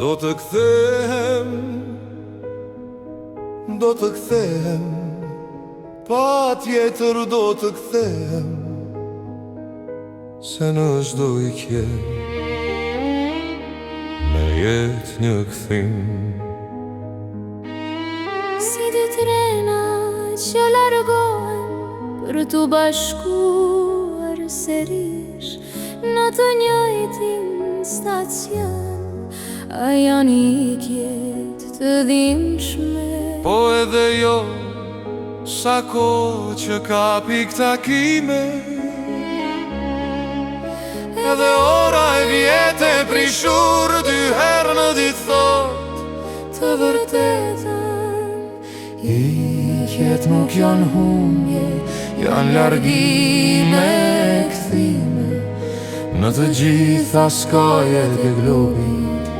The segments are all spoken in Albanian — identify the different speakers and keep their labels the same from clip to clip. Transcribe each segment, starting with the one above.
Speaker 1: Do të kthehem, do të kthehem, pa tjetër do të kthehem, se në çdo ikje me jetë një kthim.
Speaker 2: Si dy trena që largohen për t'u bashkuar sërish në të njëjtin stacion, a janë ikjet të dhimbshme.
Speaker 1: Po edhe jo, sa kohë që ka pikë takime, edhe ora e vjetë e prishur dy herë në ditë thot
Speaker 2: Të vërtetën,
Speaker 1: ikjet nuk janë humbje, janë largime e kthime në të gjitha skajet e globit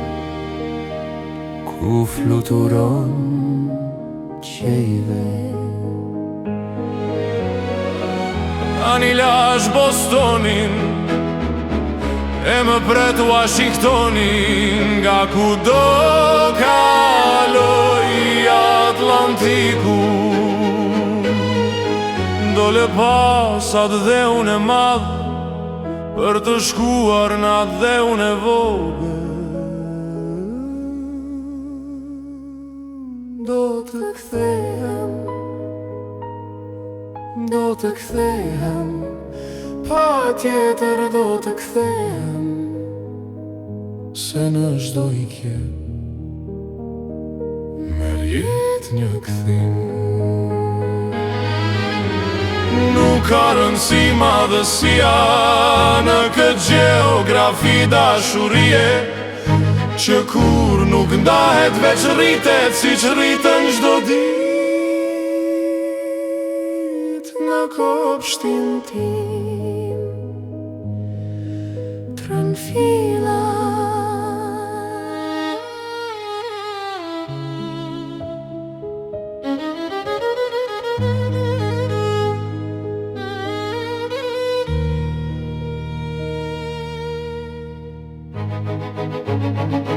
Speaker 1: ku fluturon qejve. Ani lash Bostonin e më pret Washingtonin, nga ku do kaloj Atlantiku, dole pasat dhe unë e madh për të shkuar në atë dhe unë e vogël. Do të kthehem, do të kthehem, pa tjetër do të kthehem, se në çdo ikje merr jetë një kthim. Nuk ka rëndësi madhësia në këtë gjeografi dashurie, që kur nuk ndahet veç rritet si që rritën çdo ditë në kopshtin tim.
Speaker 2: trënfila
Speaker 1: Thank you.